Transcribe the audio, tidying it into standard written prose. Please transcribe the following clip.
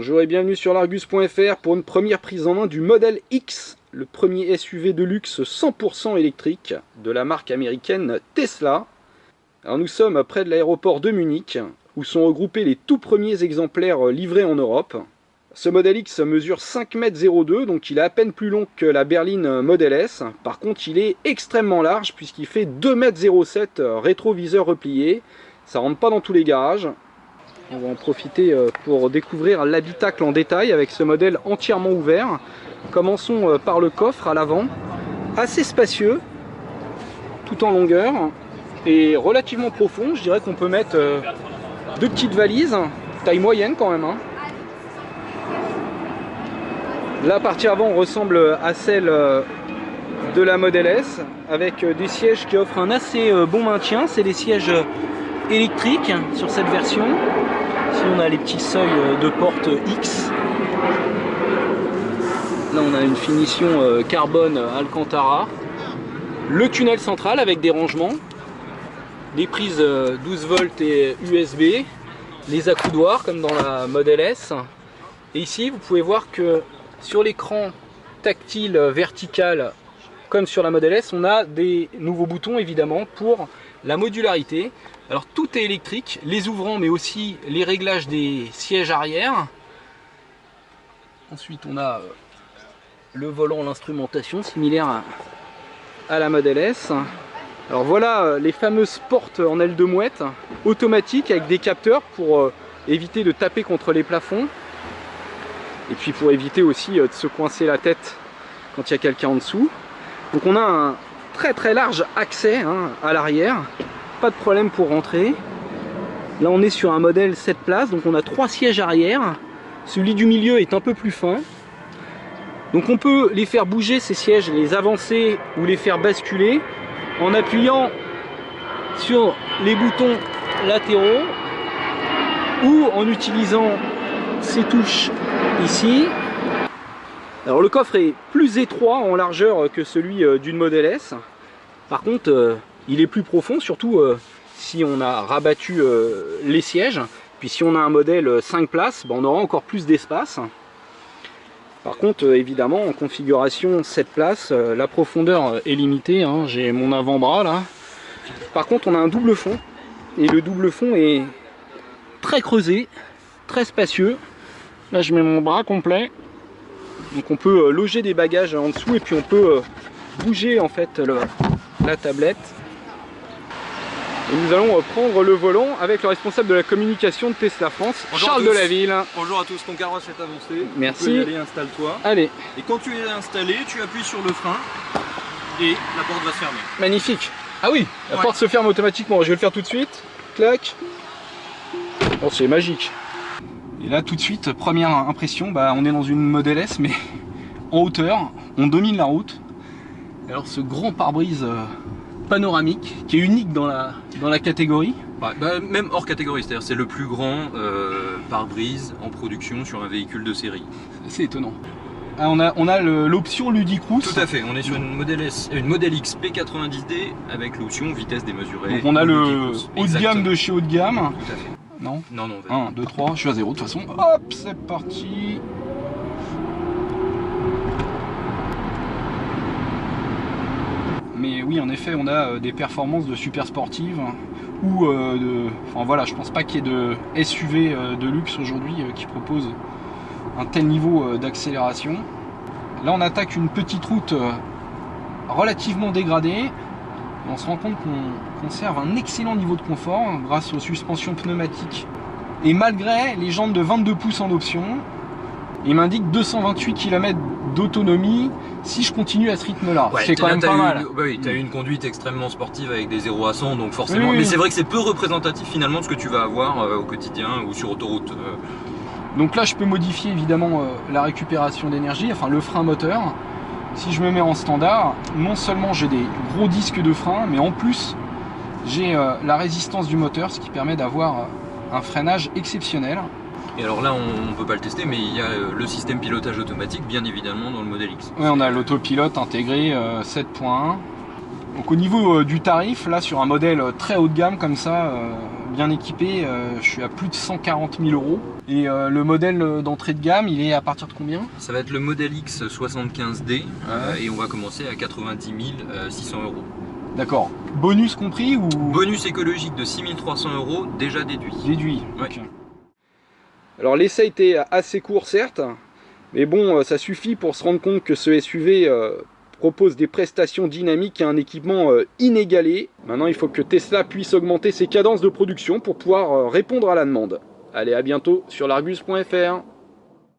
Bonjour et bienvenue sur l'Argus.fr pour une première prise en main du Model X, le premier SUV de luxe 100% électrique de la marque américaine Tesla. Alors nous sommes près de l'aéroport de Munich où sont regroupés les tout premiers exemplaires livrés en Europe. Ce Model X mesure 5,02 m, donc il est à peine plus long que la berline Model S. Par contre il est extrêmement large puisqu'il fait 2,07 m rétroviseur replié. Ça rentre pas dans tous les garages. On va en profiter pour découvrir l'habitacle en détail avec ce modèle entièrement ouvert. Commençons par le coffre à l'avant, assez spacieux, tout en longueur et relativement profond. Je dirais qu'on peut mettre deux petites valises, taille moyenne quand même. La partie avant ressemble à celle de la Model S, avec des sièges qui offrent un assez bon maintien. C'est des sièges électriques sur cette version. Ici on a les petits seuils de porte X. Là on a une finition carbone Alcantara. Le tunnel central avec des rangements. Des prises 12 volts et USB. Les accoudoirs comme dans la Model S. Et ici vous pouvez voir que sur l'écran tactile vertical comme sur la Model S, on a des nouveaux boutons évidemment pour la modularité. Alors tout est électrique, les ouvrants mais aussi les réglages des sièges arrière. Ensuite on a le volant, l'instrumentation similaire à la Model S. Alors voilà les fameuses portes en aile de mouette automatiques avec des capteurs pour éviter de taper contre les plafonds. Et puis pour éviter aussi de se coincer la tête quand il y a quelqu'un en dessous. Donc on a un très large accès à l'arrière. Pas de problème pour rentrer. Là on est sur un modèle 7 places, donc on a 3 sièges arrière. Celui du milieu est un peu plus fin. Donc on peut les faire bouger ces sièges, les avancer ou les faire basculer en appuyant sur les boutons latéraux ou en utilisant ces touches ici. Alors le coffre est plus étroit en largeur que celui d'une Model S. Par contre il est plus profond, surtout si on a rabattu les sièges. Puis si on a un modèle 5 places, on aura encore plus d'espace. Par contre, évidemment, en configuration 7 places, la profondeur est limitée. J'ai mon avant-bras là. Par contre, on a un double fond. Et le double fond est très creusé, très spacieux. Là, je mets mon bras complet. Donc on peut loger des bagages en dessous et puis on peut bouger en fait la tablette. Et nous allons prendre le volant avec le responsable de la communication de Tesla France, bonjour Charles Delaville. Bonjour à tous, ton carrosse est avancé. Merci. Tu peux y aller, installe-toi. Allez. Et quand tu es installé, tu appuies sur le frein et la porte va se fermer. Magnifique. Ah oui, la porte se ferme automatiquement. Je vais le faire tout de suite. Clac. Oh, c'est magique. Et là, tout de suite, première impression, on est dans une Model S, mais en hauteur. On domine la route. Alors, ce grand pare-brise panoramique qui est unique dans la catégorie. Même hors catégorie, c'est-à-dire c'est le plus grand pare-brise en production sur un véhicule de série. C'est étonnant. Ah, on a l'option Ludicrous. Tout à fait, on est sur une Model X P90D avec l'option vitesse démesurée. Donc on a le haut de gamme de chez haut de gamme. Tout à fait. Non, 1, 2, 3, je suis à 0 de toute façon. Hop, c'est parti. Mais oui, en effet, on a des performances de super sportives ou enfin voilà, je pense pas qu'il y ait de SUV de luxe aujourd'hui qui propose un tel niveau d'accélération. Là, on attaque une petite route relativement dégradée. On se rend compte qu'on conserve un excellent niveau de confort grâce aux suspensions pneumatiques. Et malgré les jantes de 22 pouces en option, il m'indique 228 km d'autonomie si je continue à ce rythme-là. Ouais, c'est quand même pas mal. Oui, tu as eu une conduite extrêmement sportive avec des 0 à 100, donc forcément. Oui. Mais c'est vrai que c'est peu représentatif finalement de ce que tu vas avoir au quotidien ou sur autoroute. Donc là, je peux modifier évidemment la récupération d'énergie, enfin le frein moteur. Si je me mets en standard, non seulement j'ai des gros disques de frein, mais en plus j'ai la résistance du moteur, ce qui permet d'avoir un freinage exceptionnel. Et alors là, on ne peut pas le tester, mais il y a le système pilotage automatique, bien évidemment, dans le Model X. Oui, on a l'autopilote intégré 7.1. Donc au niveau du tarif, là sur un modèle très haut de gamme comme ça, bien équipé, je suis à plus de 140 000 euros. Et le modèle d'entrée de gamme, il est à partir de combien? Ça va être le modèle X75D et on va commencer à 90 600 euros. D'accord. Bonus compris ou? Bonus écologique de 6 300 euros déjà déduit. Déduit. Ouais. Okay. Alors l'essai était assez court certes, mais bon, ça suffit pour se rendre compte que ce SUV propose des prestations dynamiques et un équipement inégalé. Maintenant, il faut que Tesla puisse augmenter ses cadences de production pour pouvoir répondre à la demande. Allez, à bientôt sur l'Argus.fr.